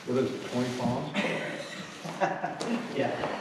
What is it, 20 pounds? Yeah.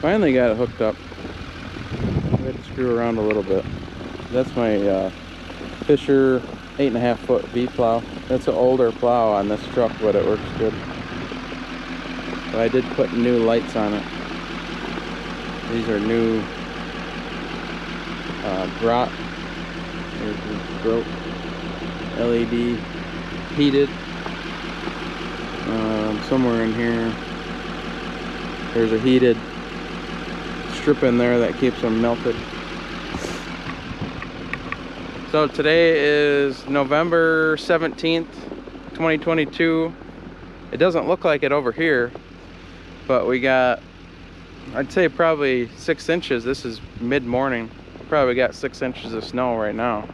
Finally got it hooked up. I had to screw around a little bit. That's my Fisher 8.5 foot V plow. That's an older plow on this truck, but it works good. But I did put new lights on it. These are new Grot. Here's the Grot LED heated. Somewhere in here, there's a heated strip in there that keeps them melted. So today is November 17th, 2022. It doesn't look like it over here, but we got, I'd say probably 6 inches. This is mid-morning. Probably got 6 inches of snow right now,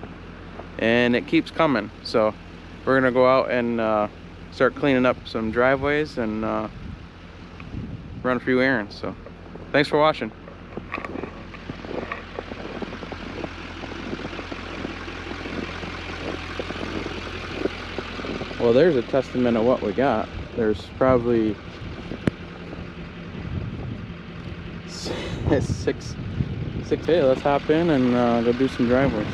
and it keeps coming. So we're gonna go out and start cleaning up some driveways and run a few errands. So thanks for watching. Well, there's a testament of what we got. There's probably six. Hey, let's hop in and go do some driveways.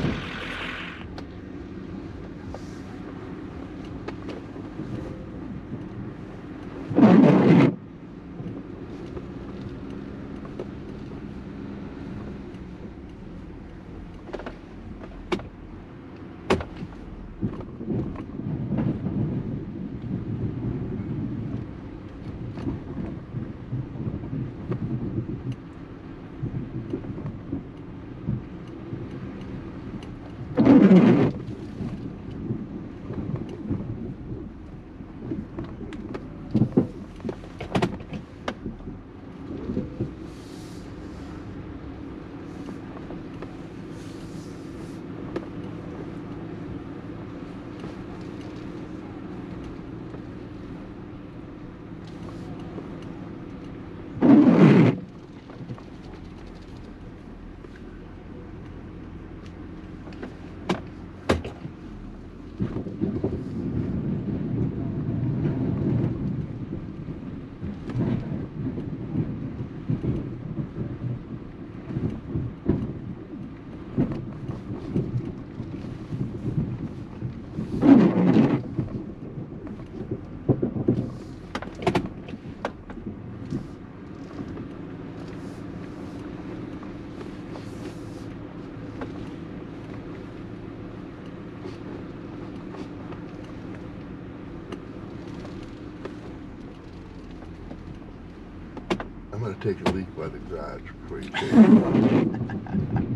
I'm going to take a leak by the garage before you take it.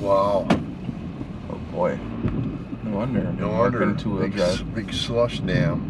Wow. Oh boy. No wonder. No wonder. Big Big slush dam.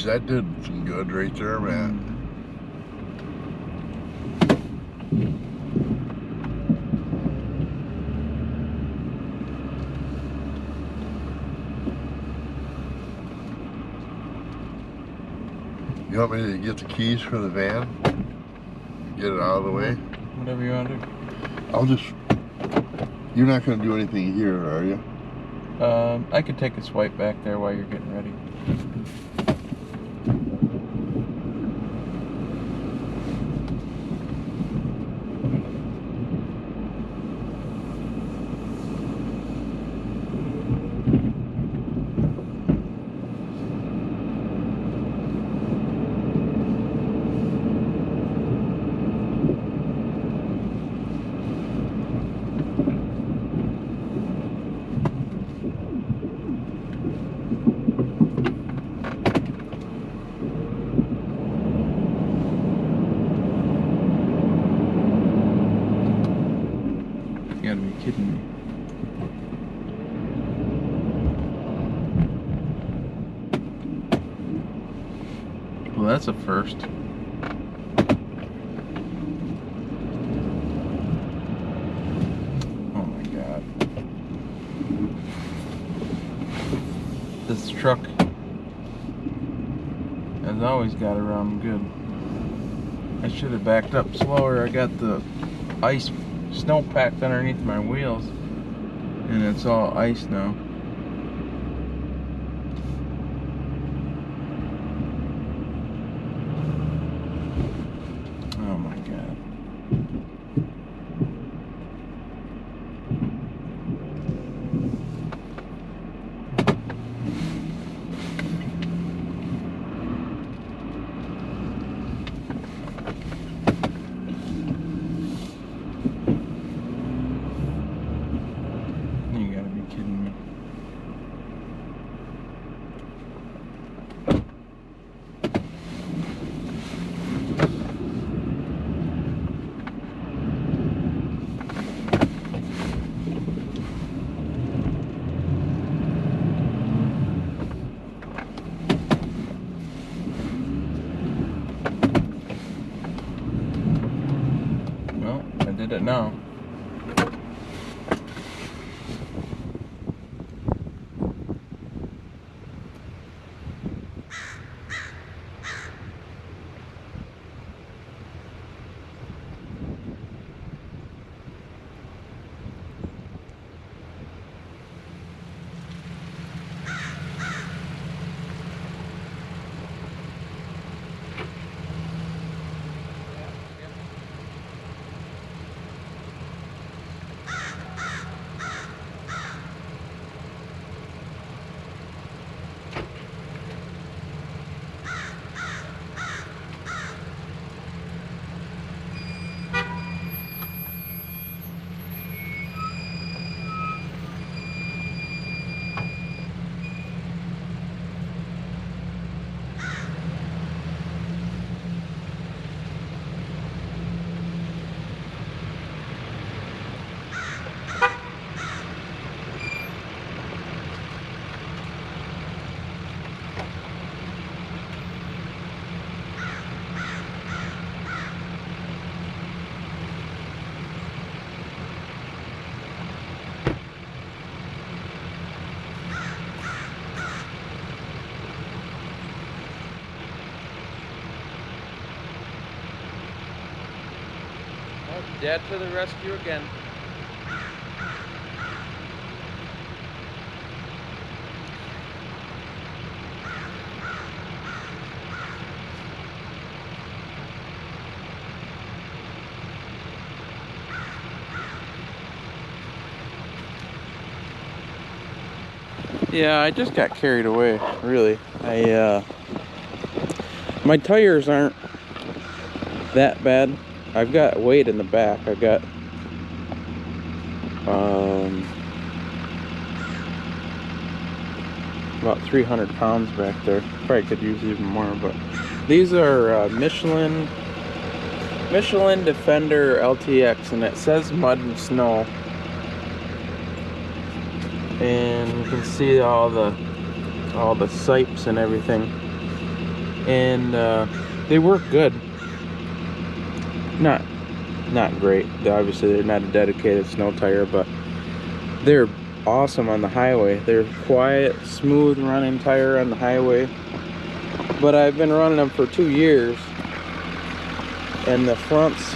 that did some good right there, man. You want me to get the keys for the van? Get it out of the way? Whatever you want to do. I'll just... You're not going to do anything here, are you? I could take a swipe back there while you're getting ready. You gotta be kidding me. Well, that's a first. Oh my God. This truck has always got around good. I should have backed up slower. I got the ice snow packed underneath my wheels and it's all ice now. Oh my God. You gotta be kidding me. Well, I did it now. Dad to the rescue again. Yeah, I just got carried away, really. My tires aren't that bad. I've got weight in the back. I've got about 300 pounds back there. Probably could use even more, but these are Michelin Defender LTX, and it says mud and snow. And you can see all the sipes and everything. and they work good. Not great. Obviously, they're not a dedicated snow tire, but they're awesome on the highway. They're quiet, smooth running tire on the highway. But I've been running them for 2 years, and the fronts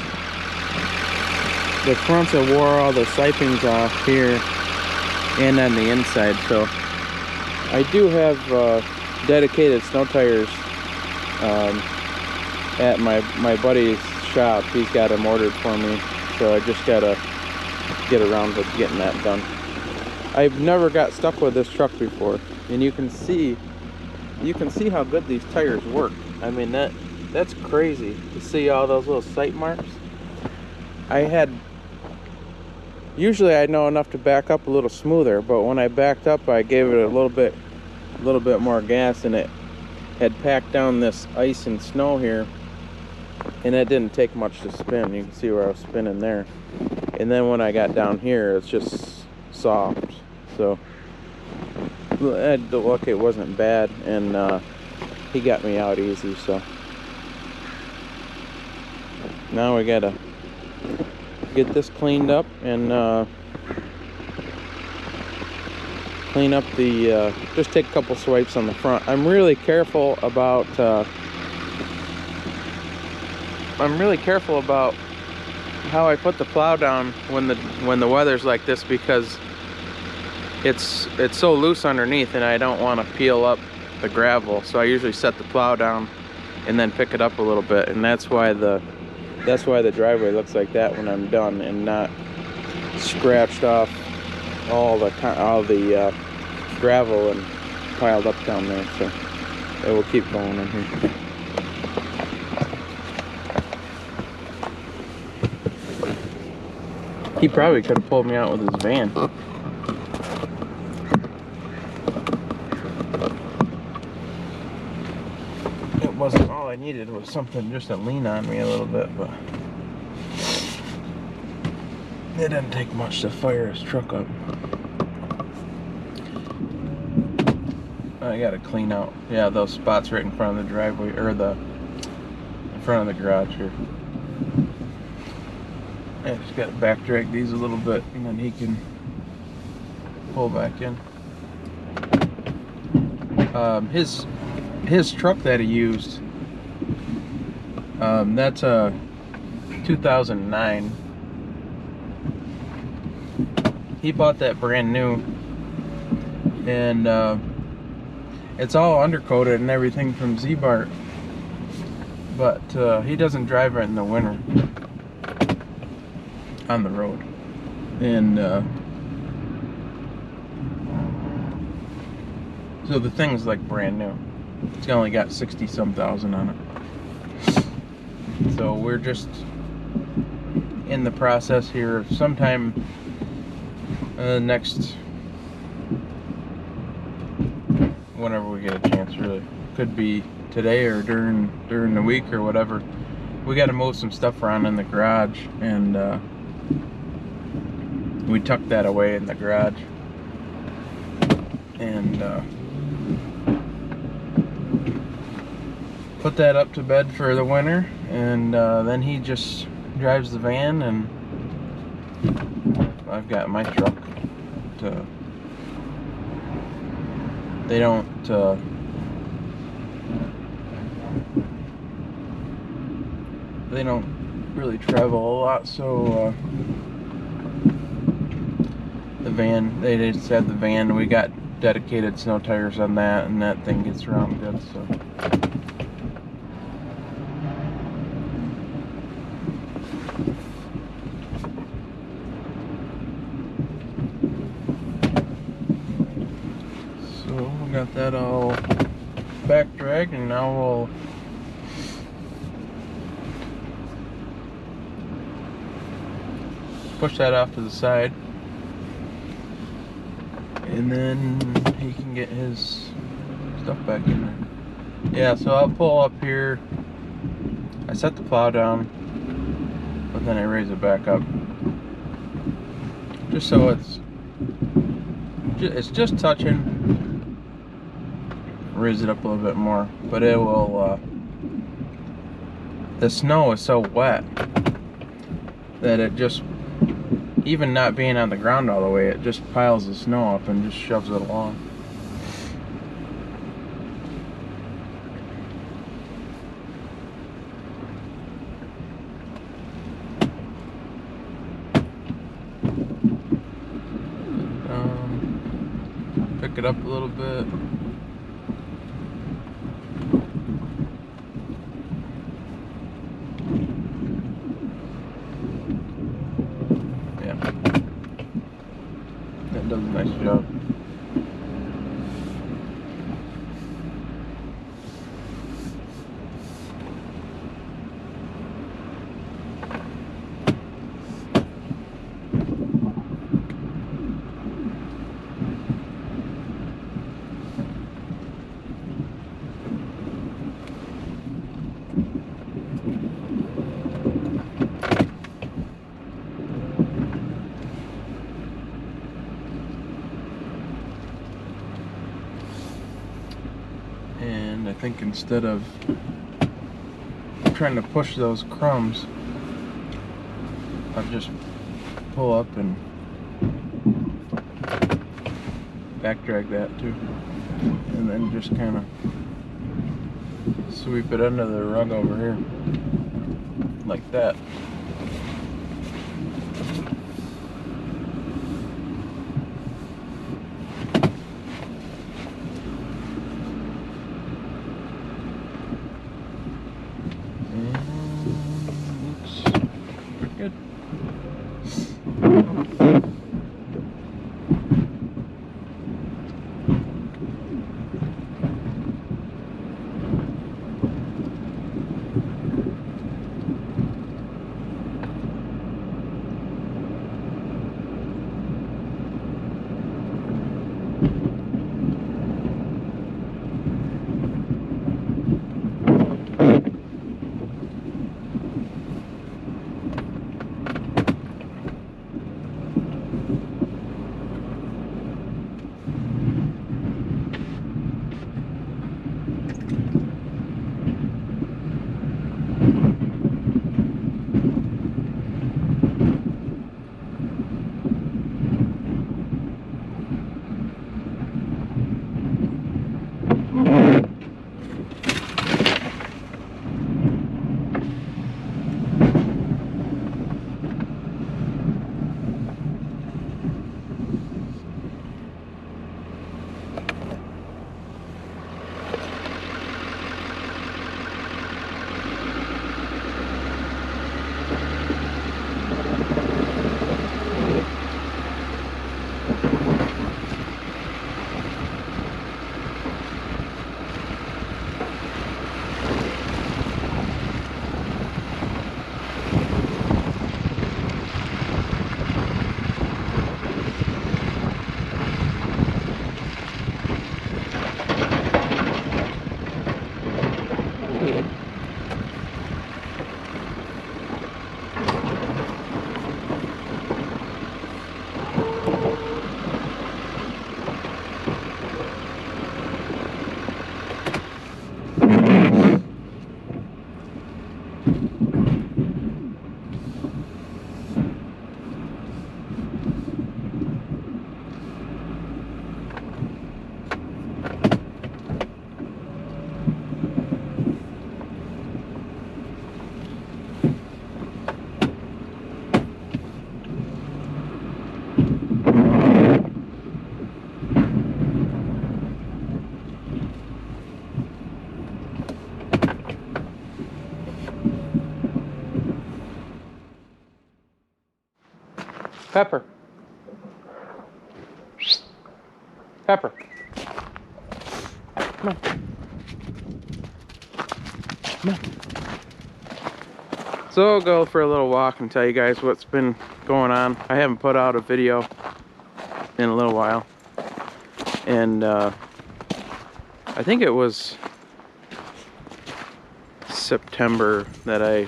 have wore all the sipings off here and on the inside. So I do have dedicated snow tires at my buddy's shop. He's got them ordered for me, so I just gotta get around to getting that done. I've never got stuck with this truck before, and you can see how good these tires work. I mean, that's crazy to see all those little sight marks. Usually I know enough to back up a little smoother, but when I backed up, I gave it a little bit more gas, and it had packed down this ice and snow here, and it didn't take much to spin. You can see where I was spinning there. And then when I got down here, it's just soft. So look, it wasn't bad, and he got me out easy. So now we gotta get this cleaned up and clean up the just take a couple swipes on the front. I'm really careful about how I put the plow down when the weather's like this, because it's so loose underneath, and I don't want to peel up the gravel. So I usually set the plow down and then pick it up a little bit, and that's why the driveway looks like that when I'm done, and not scratched off all the gravel and piled up down there. So it will keep going in here. He probably could have pulled me out with his van. It wasn't all I needed, was something just to lean on me a little bit, but it didn't take much to fire his truck up. I gotta clean out, yeah, those spots right in front of the driveway, or in front of the garage here. I just gotta back drag these a little bit, and then he can pull back in. His truck that he used, that's a 2009. He bought that brand new, and it's all undercoated and everything from Z-Bart, but he doesn't drive it in the winter on the road, and so the thing's like brand new. It's only got 60-some thousand on it. So we're just in the process here of sometime next, whenever we get a chance, really. Could be today or during the week or whatever. We got to move some stuff around in the garage, and we tucked that away in the garage, and put that up to bed for the winter, and then he just drives the van, and I've got my truck. They don't really travel a lot, so the van, they just have the van. We got dedicated snow tires on that, and that thing gets around good. So we got that all back dragged, and now we'll push that off to the side, and then he can get his stuff back in there. Yeah, so I'll pull up here. I set the plow down, but then I raise it back up, just so it's just touching raise it up a little bit more, but it will, the snow is so wet that it just, even not being on the ground all the way, it just piles the snow up and just shoves it along. Pick it up a little bit. Yeah, that does a nice job. And I think instead of trying to push those crumbs, I'll just pull up and back drag that too, and then just kind of sweep it under the rug over here like that. Good. Pepper. Pepper. Come on. Come on. So I'll go for a little walk and tell you guys what's been going on. I haven't put out a video in a little while. And I think it was September that I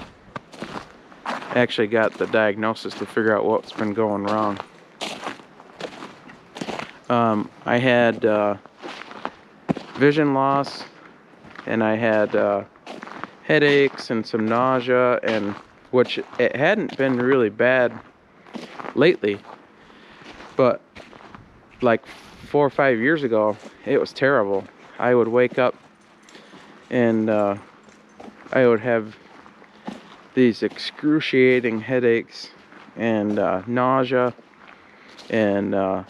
actually got the diagnosis to figure out what's been going wrong. I had vision loss, and I had headaches and some nausea, and which it hadn't been really bad lately, but like 4 or 5 years ago, it was terrible. I would wake up and I would have these excruciating headaches and nausea and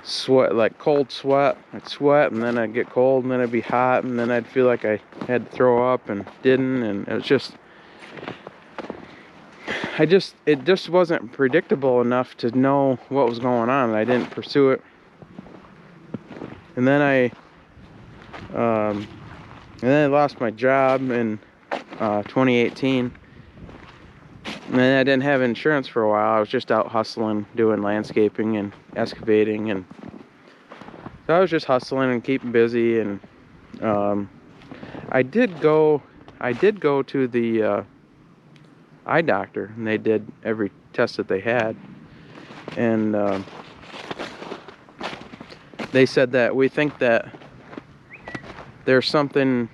sweat, like cold sweat. I'd sweat and then I'd get cold and then I'd be hot and then I'd feel like I had to throw up and didn't, and it was just, it just wasn't predictable enough to know what was going on, and I didn't pursue it. And then I lost my job in 2018. And then I didn't have insurance for a while. I was just out hustling, doing landscaping and excavating, and so I was just hustling and keeping busy. And I did go to the eye doctor, and they did every test that they had, and they said that we think that there's something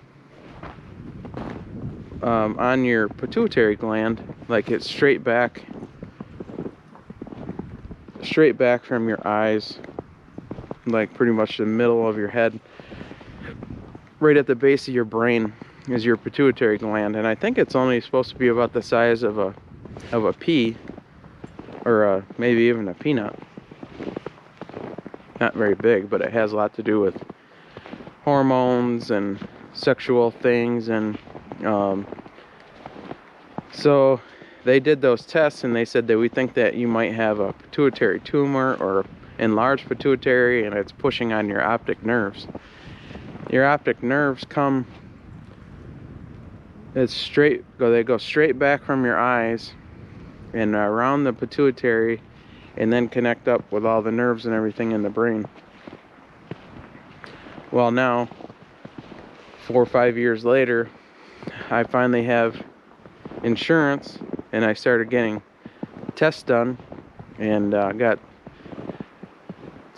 on your pituitary gland, like it's straight back from your eyes, like pretty much the middle of your head, right at the base of your brain is your pituitary gland. And I think it's only supposed to be about the size of a pea, or maybe even a peanut. Not very big, but it has a lot to do with hormones and sexual things. And so they did those tests, and they said that we think that you might have a pituitary tumor or enlarged pituitary, and it's pushing on your optic nerves. Your optic nerves they go straight back from your eyes and around the pituitary, and then connect up with all the nerves and everything in the brain. Well, now 4 or 5 years later, I finally have insurance, and I started getting tests done, and got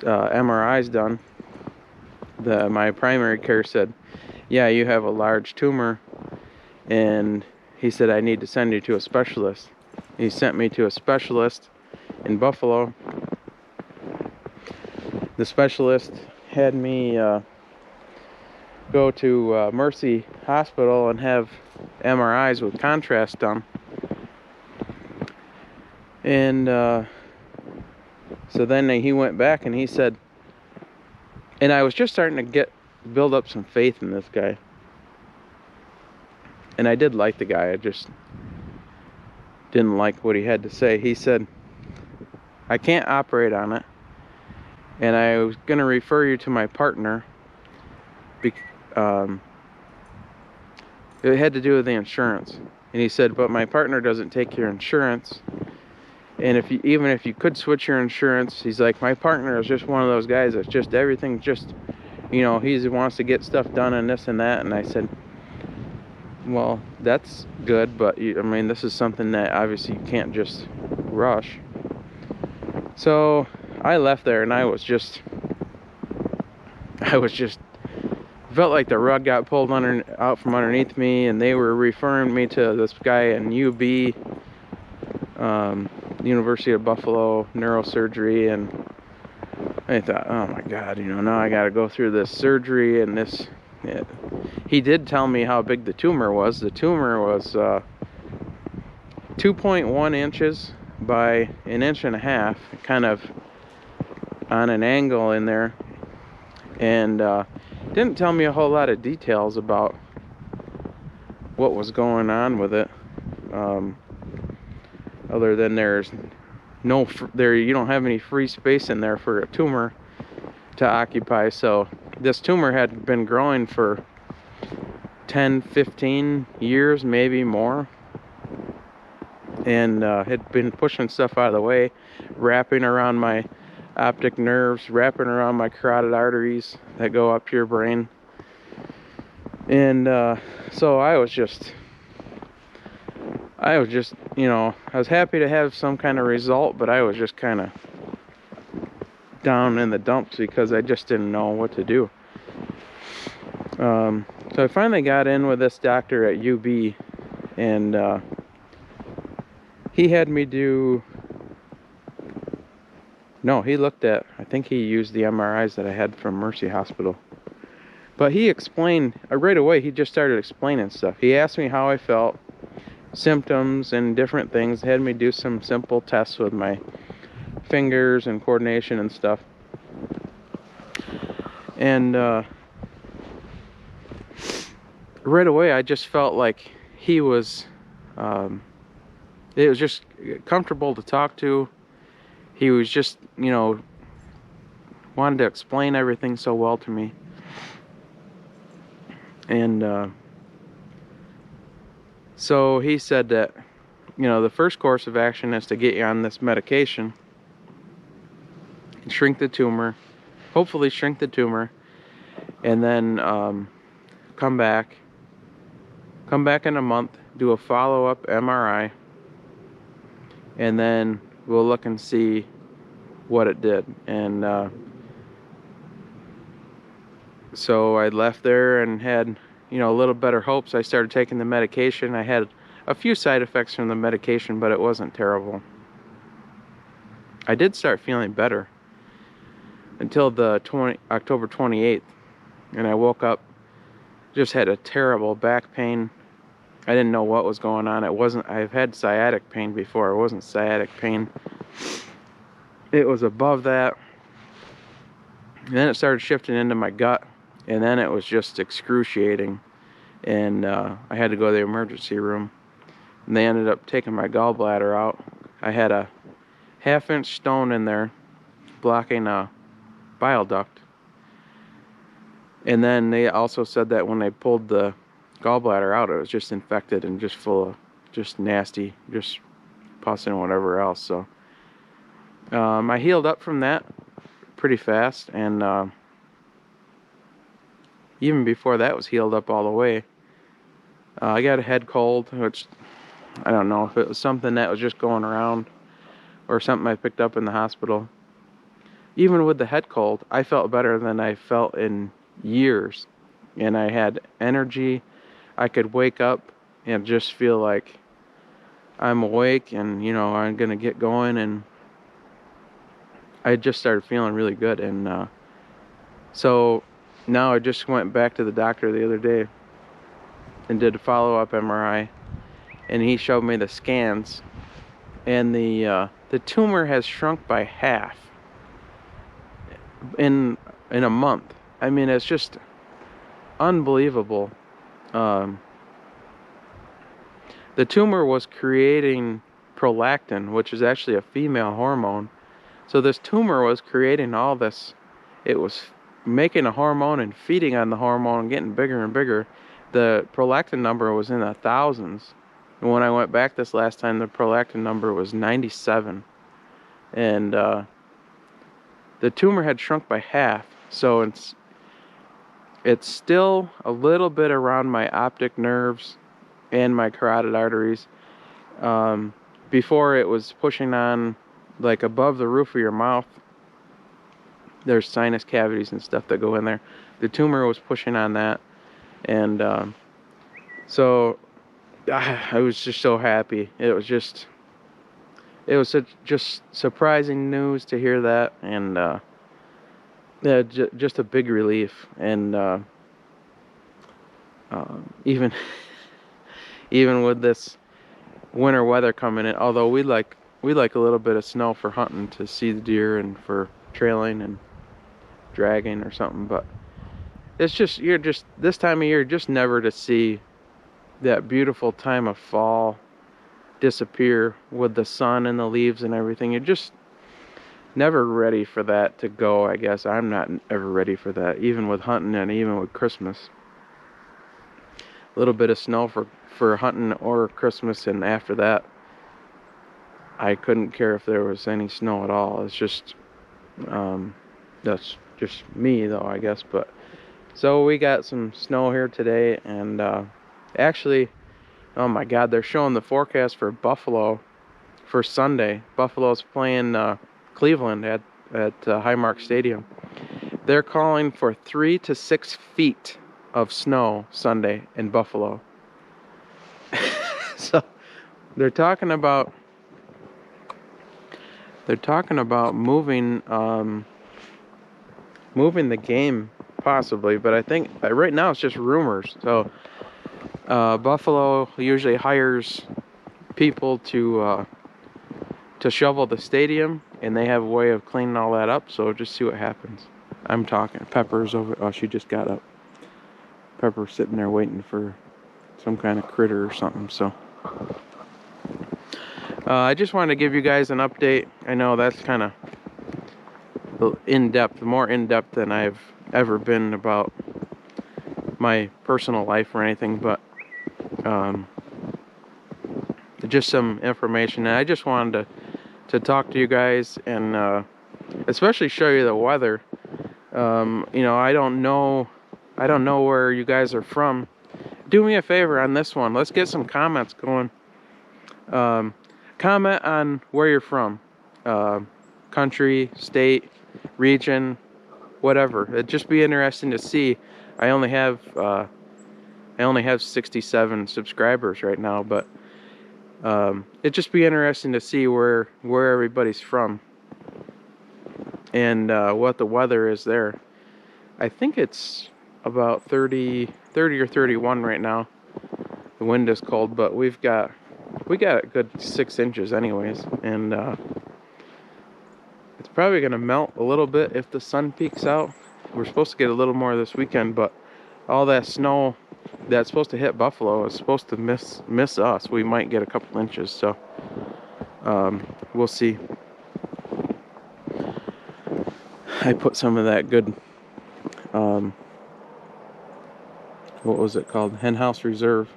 MRIs done. My primary care said, yeah, you have a large tumor, and he said I need to send you to a specialist. He sent me to a specialist in Buffalo. The specialist had me go to Mercy Hospital and have MRIs with contrast done. And so then he went back and he said, and I was just starting to build up some faith in this guy. And I did like the guy, I just didn't like what he had to say. He said, I can't operate on it, and I was going to refer you to my partner. It had to do with the insurance. And he said, but my partner doesn't take your insurance, and even if you could switch your insurance, he's like, my partner is just one of those guys that's just everything, just, he wants to get stuff done and this and that. And I said, well, that's good, but this is something that obviously you can't just rush. So I left there, and I just felt like the rug got pulled out from underneath me, and they were referring me to this guy in UB, University of Buffalo neurosurgery. And I thought, oh my God, now I got to go through this surgery and this. Yeah. He did tell me how big the tumor was. The tumor was 2.1 inches by 1.5 inches, kind of on an angle in there. And didn't tell me a whole lot of details about what was going on with it, other than you don't have any free space in there for a tumor to occupy. So this tumor had been growing for 10-15 years, maybe more, and had been pushing stuff out of the way, wrapping around my optic nerves, wrapping around my carotid arteries that go up to your brain. And so I was just I was happy to have some kind of result, but I was just kind of down in the dumps because I just didn't know what to do. So I finally got in with this doctor at UB, and he had me do, no, he looked at, I think he used the MRIs that I had from Mercy Hospital. But he explained, right away, he just started explaining stuff. He asked me how I felt, symptoms and different things, had me do some simple tests with my fingers and coordination and stuff. And right away, I just felt like he was, it was just comfortable to talk to. He was just, you know, wanted to explain everything so well to me. And so he said that, you know, the first course of action is to get you on this medication and shrink the tumor, hopefully shrink the tumor, and then come back in a month, do a follow-up MRI, and then we'll look and see what it did. And so I left there and had, you know, a little better hopes. I started taking the medication. I had a few side effects from the medication, but it wasn't terrible. I did start feeling better until the October 28th, and I woke up, just had a terrible back pain. I didn't know what was going on. It wasn't, I've had sciatic pain before. It wasn't sciatic pain. It was above that. And then it started shifting into my gut, and then it was just excruciating. And I had to go to the emergency room, and they ended up taking my gallbladder out. I had a 1/2-inch stone in there blocking a bile duct. And then they also said that when they pulled the gallbladder out, it was just infected and just full of just nasty, just pus and whatever else. So I healed up from that pretty fast, and even before that was healed up all the way. I got a head cold, which I don't know if it was something that was just going around or something I picked up in the hospital. Even with the head cold, I felt better than I felt in years, and I had energy. I could wake up and just feel like I'm awake, and, you know, I'm gonna get going, and I just started feeling really good. And so now I just went back to the doctor the other day and did a follow-up MRI, and he showed me the scans, and the tumor has shrunk by half in a month. I mean, it's just unbelievable. The tumor was creating prolactin, which is actually a female hormone. So this tumor was creating all this. It was making a hormone and feeding on the hormone and getting bigger and bigger. The prolactin number was in the thousands. And when I went back this last time, the prolactin number was 97. And the tumor had shrunk by half. So it's still a little bit around my optic nerves and my carotid arteries. Before, it was pushing on, like, above the roof of your mouth. There's sinus cavities and stuff that go in there. The tumor was pushing on that. And so I was just so happy. It was just surprising news to hear that. And yeah, just a big relief. And even with this winter weather coming in, although we like a little bit of snow for hunting to see the deer and for trailing and dragging or something, but it's just, you're just, this time of year, just never to see that beautiful time of fall disappear with the sun and the leaves and everything. You're just never ready for that to go, I guess. I'm not ever ready for that, even with hunting and even with Christmas. A little bit of snow for hunting or Christmas, and after that, I couldn't care if there was any snow at all. It's just, that's just me though, I guess. But so we got some snow here today, and actually, oh my God, they're showing the forecast for Buffalo for Sunday. Buffalo's playing Cleveland at Highmark Stadium. They're calling for 3 to 6 feet of snow Sunday in Buffalo. So they're talking about moving moving the game possibly, but I think right now it's just rumors. So Buffalo usually hires people to shovel the stadium, and they have a way of cleaning all that up. So just see what happens. I'm talking. Pepper's over. Oh, she just got up. Pepper's sitting there waiting for some kind of critter or something. So I just wanted to give you guys an update. I know that's kind of in-depth, more in-depth than I've ever been about my personal life or anything, but just some information. And I just wanted to talk to you guys and especially show you the weather. You know, I don't know where you guys are from. Do me a favor on this one. Let's get some comments going. Comment on where you're from. Country, state, region, whatever. It'd just be interesting to see. I only have 67 subscribers right now, but it'd just be interesting to see where everybody's from and what the weather is there. I think it's about 30 or 31 right now. The wind is cold, but we got a good 6 inches anyways, and it's probably gonna melt a little bit if the sun peeks out. We're supposed to get a little more this weekend, but all that snow that's supposed to hit Buffalo is supposed to miss us. We might get a couple inches, so we'll see. I put some of that good what was it called? Hen House Reserve.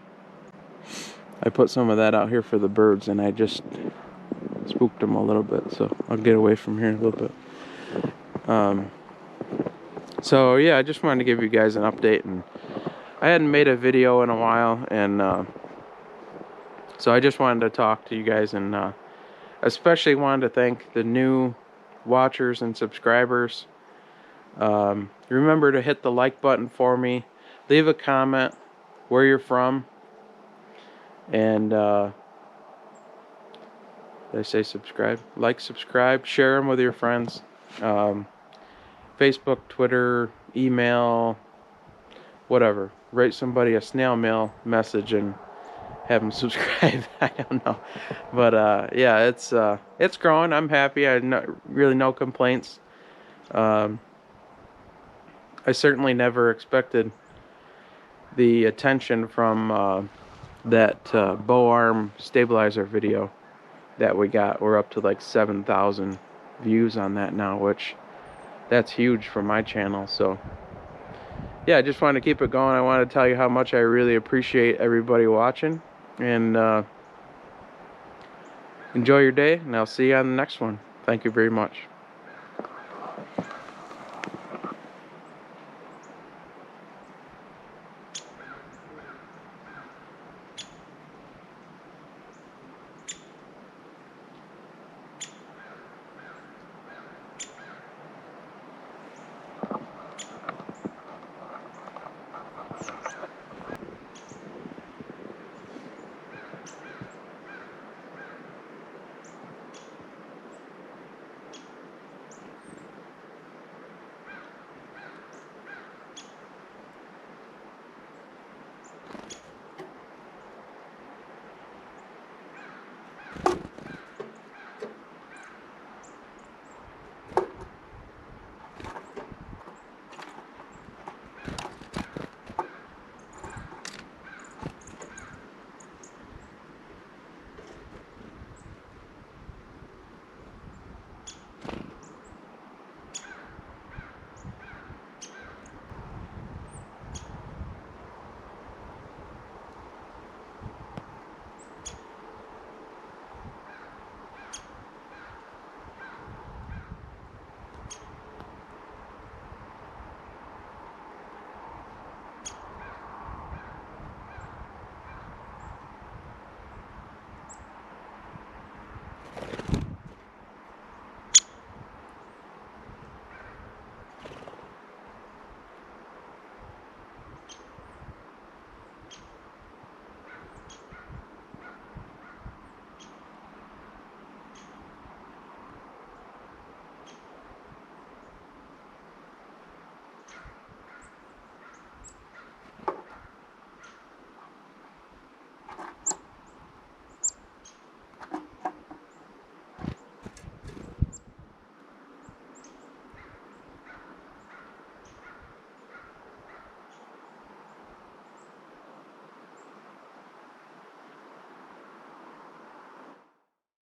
I put some of that out here for the birds, and I just spooked them a little bit, so I'll get away from here a little bit. So yeah, I just wanted to give you guys an update, and I hadn't made a video in a while, and so I just wanted to talk to you guys, and especially wanted to thank the new watchers and subscribers. Remember to hit the like button for me, leave a comment where you're from, and did I say subscribe? Like, subscribe, share them with your friends. Facebook, Twitter, email, whatever. Write somebody a snail mail message and have them subscribe. I don't know, but yeah, it's growing. I'm happy. I really no complaints. I certainly never expected the attention from that bow arm stabilizer video that we got. We're up to like 7,000 views on that now, which that's huge for my channel. So yeah, I just wanted to keep it going. I wanted to tell you how much I really appreciate everybody watching, and enjoy your day, and I'll see you on the next one. Thank you very much.